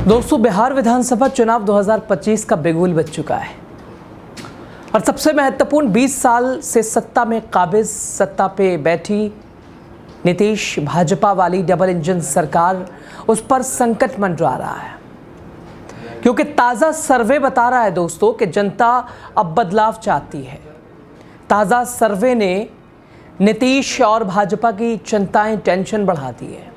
दोस्तों, बिहार विधानसभा चुनाव 2025 का बिगुल बज चुका है और सबसे महत्वपूर्ण 20 साल से सत्ता में काबिज, सत्ता पे बैठी नीतीश भाजपा वाली डबल इंजन सरकार, उस पर संकट मंडरा रहा है। क्योंकि ताज़ा सर्वे बता रहा है दोस्तों कि जनता अब बदलाव चाहती है। ताज़ा सर्वे ने नीतीश और भाजपा की चिंताएं, टेंशन बढ़ा दी है।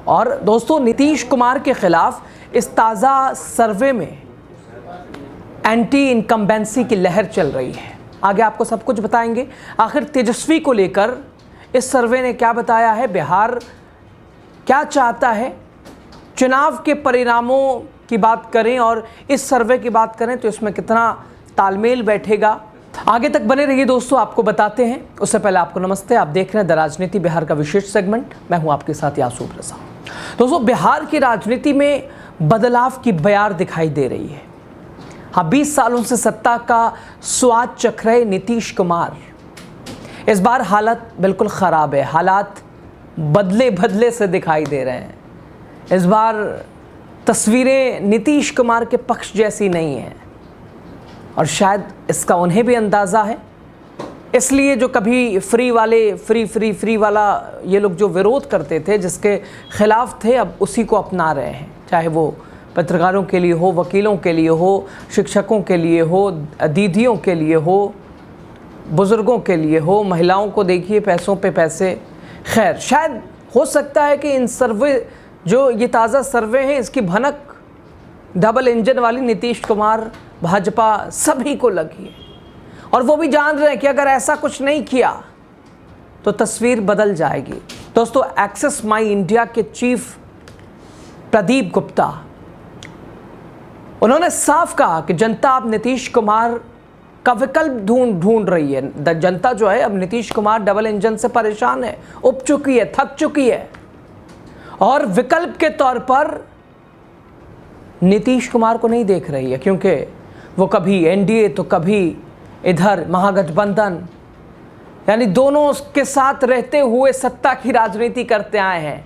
और दोस्तों, नीतीश कुमार के खिलाफ इस ताज़ा सर्वे में एंटी इनकम्बेंसी की लहर चल रही है। आगे आपको सब कुछ बताएंगे। आखिर तेजस्वी को लेकर इस सर्वे ने क्या बताया है, बिहार क्या चाहता है, चुनाव के परिणामों की बात करें और इस सर्वे की बात करें तो इसमें कितना तालमेल बैठेगा। आगे तक बने रहिए दोस्तों, आपको बताते हैं। उससे पहले आपको नमस्ते, आप देख रहे हैं द राजनीति बिहार का विशेष सेगमेंट। मैं हूं आपके साथ यासूब रजा। दोस्तों, बिहार की राजनीति में बदलाव की बयार दिखाई दे रही है। हाँ, 20 सालों से सत्ता का स्वाद चख रहे नीतीश कुमार, इस बार हालत बिल्कुल ख़राब है। हालात बदले से दिखाई दे रहे हैं। इस बार तस्वीरें नीतीश कुमार के पक्ष जैसी नहीं हैं और शायद इसका उन्हें भी अंदाज़ा है। इसलिए जो कभी फ्री वाला ये लोग जो विरोध करते थे, जिसके खिलाफ थे, अब उसी को अपना रहे हैं। चाहे वो पत्रकारों के लिए हो, वकीलों के लिए हो, शिक्षकों के लिए हो, दीदियों के लिए हो, बुज़ुर्गों के लिए हो, महिलाओं को देखिए पैसों पे पैसे। खैर, शायद हो सकता है कि इन सर्वे, जो ये ताज़ा सर्वे हैं, इसकी भनक डबल इंजन वाली नीतीश कुमार, भाजपा सभी को लगी है और वो भी जान रहे हैं कि अगर ऐसा कुछ नहीं किया तो तस्वीर बदल जाएगी। दोस्तों, एक्सेस माई इंडिया के चीफ प्रदीप गुप्ता, उन्होंने साफ कहा कि जनता अब नीतीश कुमार का विकल्प ढूंढ रही है। जनता जो है अब नीतीश कुमार डबल इंजन से परेशान है, उब चुकी है, थक चुकी है और विकल्प के तौर पर नीतीश कुमार को नहीं देख रही है। क्योंकि वो कभी एनडीए तो कभी इधर महागठबंधन, यानी दोनों के साथ रहते हुए सत्ता की राजनीति करते आए हैं।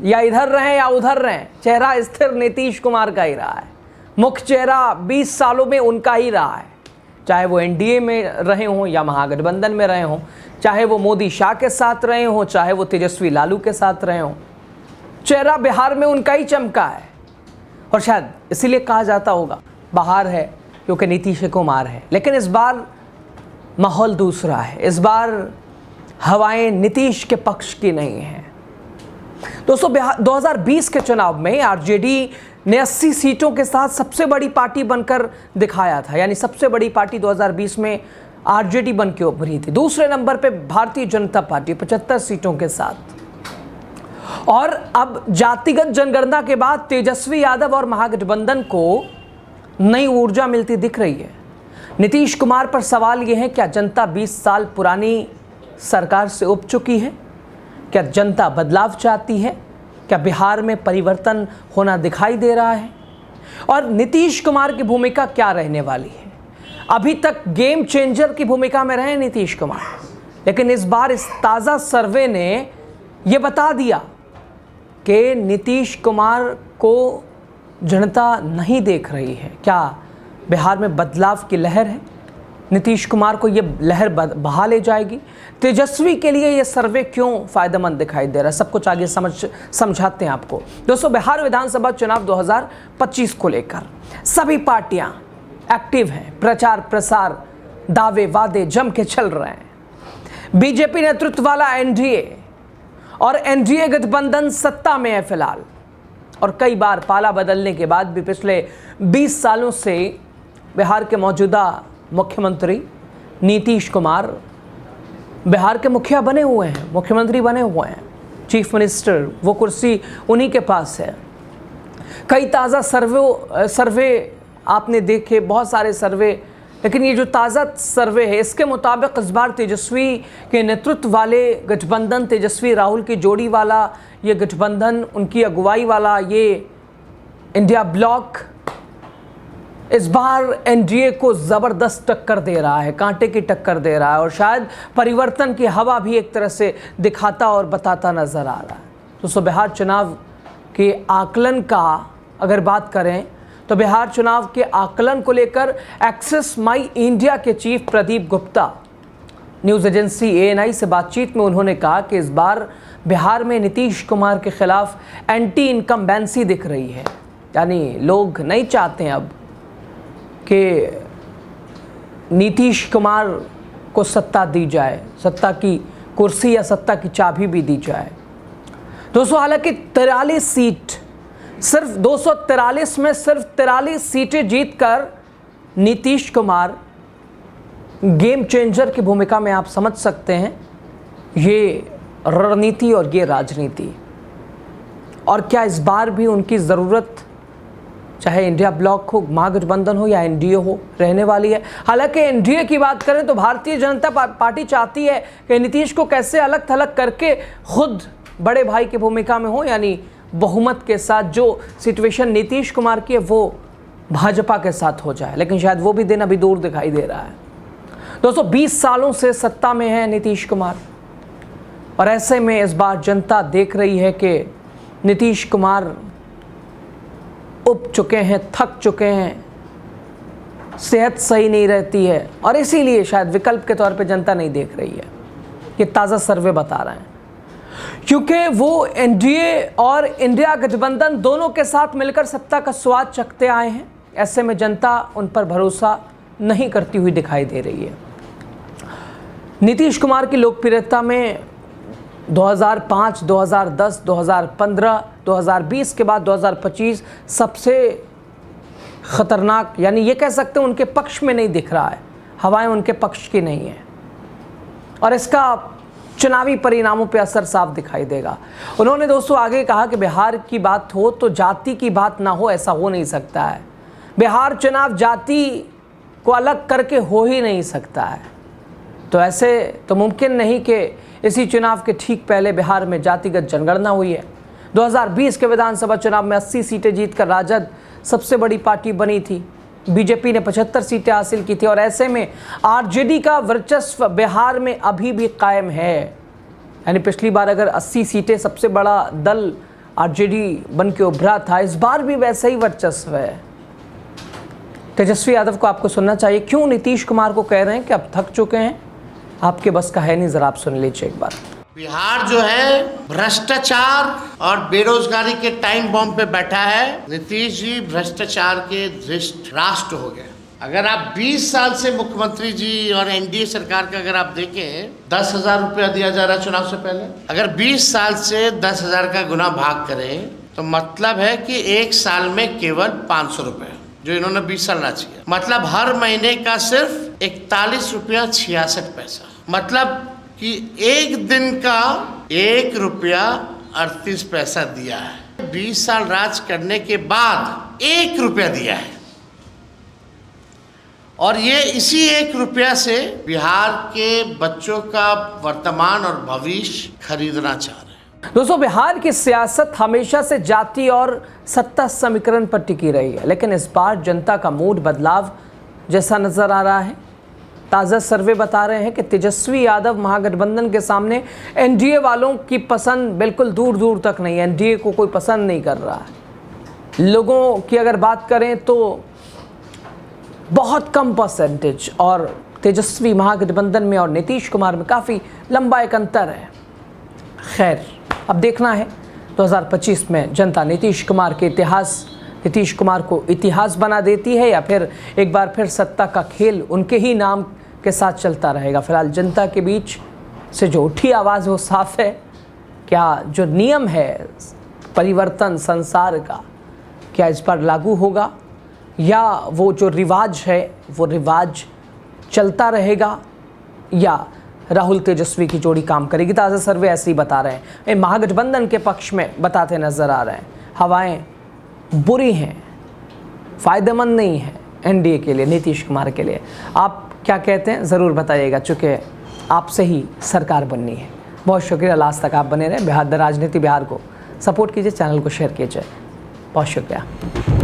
या इधर रहें या उधर रहें, चेहरा स्थिर नीतीश कुमार का ही रहा है। मुख्य चेहरा 20 सालों में उनका ही रहा है। चाहे वो एनडीए में रहे हों या महागठबंधन में रहे हों, चाहे वो मोदी शाह के साथ रहे हों, चाहे वो तेजस्वी लालू के साथ रहे हों, चेहरा बिहार में उनका ही चमका है। और शायद इसीलिए कहा जाता होगा बाहर है क्योंकि नीतीश कुमार है। लेकिन इस बार माहौल दूसरा है। इस बार हवाएं नीतीश के पक्ष की नहीं हैं। दोस्तों, 2020 के चुनाव में आरजेडी ने 80 सीटों के साथ सबसे बड़ी पार्टी बनकर दिखाया था। यानी सबसे बड़ी पार्टी 2020 में आरजेडी बन के उभरी थी। दूसरे नंबर पे भारतीय जनता पार्टी 75 सीटों के साथ। और अब जातिगत जनगणना के बाद तेजस्वी यादव और महागठबंधन को नई ऊर्जा मिलती दिख रही है। नीतीश कुमार पर सवाल यह है, क्या जनता 20 साल पुरानी सरकार से उब चुकी है? क्या जनता बदलाव चाहती है? क्या बिहार में परिवर्तन होना दिखाई दे रहा है? और नीतीश कुमार की भूमिका क्या रहने वाली है? अभी तक गेम चेंजर की भूमिका में रहे नीतीश कुमार, लेकिन इस बार इस ताज़ा सर्वे ने यह बता दिया कि नीतीश कुमार को जनता नहीं देख रही है। क्या बिहार में बदलाव की लहर है? नीतीश कुमार को ये लहर बहा ले जाएगी? तेजस्वी के लिए ये सर्वे क्यों फ़ायदेमंद दिखाई दे रहा है? सब कुछ आगे समझाते हैं आपको। दोस्तों, बिहार विधानसभा चुनाव 2025 को लेकर सभी पार्टियां एक्टिव हैं। प्रचार प्रसार, दावे वादे जम के चल रहे हैं। बीजेपी नेतृत्व वाला एनडीए और एनडीए गठबंधन सत्ता में है फिलहाल। और कई बार पाला बदलने के बाद भी पिछले 20 सालों से बिहार के मौजूदा मुख्यमंत्री नीतीश कुमार बिहार के मुखिया बने हुए हैं, मुख्यमंत्री बने हुए हैं, चीफ मिनिस्टर, वो कुर्सी उन्हीं के पास है। कई ताज़ा सर्वे आपने देखे, बहुत सारे सर्वे, लेकिन ये जो ताज़ा सर्वे है इसके मुताबिक इस बार तेजस्वी के नेतृत्व वाले गठबंधन, तेजस्वी राहुल की जोड़ी वाला ये गठबंधन, उनकी अगुवाई वाला ये इंडिया ब्लॉक इस बार एनडीए को ज़बरदस्त टक्कर दे रहा है, कांटे की टक्कर दे रहा है और शायद परिवर्तन की हवा भी एक तरह से दिखाता और बताता नज़र आ रहा है। तो बिहार चुनाव के आकलन का अगर बात करें तो बिहार चुनाव के आकलन को लेकर एक्सिस माई इंडिया के chief Pradeep Gupta news agency ANI से बातचीत में उन्होंने कहा कि इस बार बिहार में नीतीश कुमार के खिलाफ एंटी इनकम्बेंसी दिख रही है, यानी लोग नहीं चाहते हैं अब कि नीतीश कुमार को सत्ता दी जाए, सत्ता की कुर्सी या सत्ता की चाबी भी दी जाए। दोस्तों, हालांकि 43 सीट, सिर्फ 243 में सिर्फ 43 सीटें जीतकर नीतीश कुमार गेम चेंजर की भूमिका में, आप समझ सकते हैं ये रणनीति और ये राजनीति। और क्या इस बार भी उनकी ज़रूरत, चाहे इंडिया ब्लॉक हो, महागठबंधन हो या NDA हो, रहने वाली है? हालांकि NDA की बात करें तो भारतीय जनता पार्टी चाहती है कि नीतीश को कैसे अलग थलग करके खुद बड़े भाई की भूमिका में हो, यानी बहुमत के साथ जो सिचुएशन नीतीश कुमार की है वो भाजपा के साथ हो जाए, लेकिन शायद वो भी दिन अभी दूर दिखाई दे रहा है। दोस्तों, 20 सालों से सत्ता में है नीतीश कुमार, और ऐसे में इस बार जनता देख रही है कि नीतीश कुमार उब चुके हैं, थक चुके हैं, सेहत सही नहीं रहती है, और इसीलिए शायद विकल्प के तौर पे जनता नहीं देख रही है। ये ताज़ा सर्वे बता रहे हैं, क्योंकि वो NDA और इंडिया गठबंधन दोनों के साथ मिलकर सत्ता का स्वाद चखते आए हैं। ऐसे में जनता उन पर भरोसा नहीं करती हुई दिखाई दे रही है। नीतीश कुमार की लोकप्रियता में 2005, 2010, 2015, 2020 के बाद 2025 सबसे ख़तरनाक, यानी ये कह सकते हैं उनके पक्ष में नहीं दिख रहा है, हवाएं उनके पक्ष की नहीं है, और इसका चुनावी परिणामों पे असर साफ दिखाई देगा। उन्होंने दोस्तों आगे कहा कि बिहार की बात हो तो जाति की बात ना हो, ऐसा हो नहीं सकता है। बिहार चुनाव जाति को अलग करके हो ही नहीं सकता है, तो ऐसे तो मुमकिन नहीं कि इसी चुनाव के ठीक पहले बिहार में जातिगत जनगणना हुई है। 2020 के विधानसभा चुनाव में 80 सीटें जीतकर राजद सबसे बड़ी पार्टी बनी थी। बीजेपी ने 75 सीटें हासिल की थी, और ऐसे में RJD का वर्चस्व बिहार में अभी भी कायम है। यानी पिछली बार अगर 80 सीटें सबसे बड़ा दल RJD बन के उभरा था, इस बार भी वैसा ही वर्चस्व है। तेजस्वी यादव को आपको सुनना चाहिए, क्यों नीतीश कुमार को कह रहे हैं कि अब थक चुके हैं, आपके बस का है नहीं। जरा आप सुन लीजिए एक बार। बिहार जो है भ्रष्टाचार और बेरोजगारी के टाइम बॉम्ब पे बैठा है। नीतीश जी भ्रष्टाचार के धृष्ट राष्ट्र हो गए। अगर आप 20 साल से मुख्यमंत्री जी और NDA सरकार का अगर आप देखें, 10,000 रुपया दिया जा रहा है चुनाव से पहले। अगर 20 साल से 10,000 का गुना भाग करें तो मतलब है कि एक साल में केवल 500 रुपये, जो इन्होंने 20 साल राज किया, मतलब हर महीने का सिर्फ 41 रुपया 66 पैसा, मतलब कि एक दिन का 1 रुपया 38 पैसा दिया है। 20 साल राज करने के बाद 1 रुपया दिया है, और ये इसी 1 रुपया से बिहार के बच्चों का वर्तमान और भविष्य खरीदना चाह रहे हैं। दोस्तों, बिहार की सियासत हमेशा से जाति और सत्ता समीकरण पर टिकी रही है, लेकिन इस बार जनता का मूड बदलाव जैसा नजर आ रहा है। ताज़ा सर्वे बता रहे हैं कि तेजस्वी यादव महागठबंधन के सामने NDA वालों की पसंद बिल्कुल दूर दूर तक नहीं है। NDA को कोई पसंद नहीं कर रहा है। लोगों की अगर बात करें तो बहुत कम परसेंटेज, और तेजस्वी महागठबंधन में और नीतीश कुमार में काफ़ी लंबा एक अंतर है। खैर, अब देखना है 2025 में जनता नीतीश कुमार को इतिहास बना देती है, या फिर एक बार फिर सत्ता का खेल उनके ही नाम के साथ चलता रहेगा। फिलहाल जनता के बीच से जो उठी आवाज़ वो साफ है। क्या जो नियम है परिवर्तन संसार का, क्या इस पर लागू होगा, या वो जो रिवाज है वो रिवाज चलता रहेगा, या राहुल तेजस्वी की जोड़ी काम करेगी? ताज़ा सर्वे ऐसे ही बता रहे हैं, महागठबंधन के पक्ष में बताते नज़र आ रहे हैं। हवाएं बुरी हैं, फ़ायदेमंद नहीं है NDA के लिए, नीतीश कुमार के लिए। आप क्या कहते हैं ज़रूर बताइएगा, चूँकि आपसे ही सरकार बननी है। बहुत शुक्रिया, लास्ट तक आप बने रहें। बिहार द राजनीति बिहार को सपोर्ट कीजिए, चैनल को शेयर कीजिए। बहुत शुक्रिया।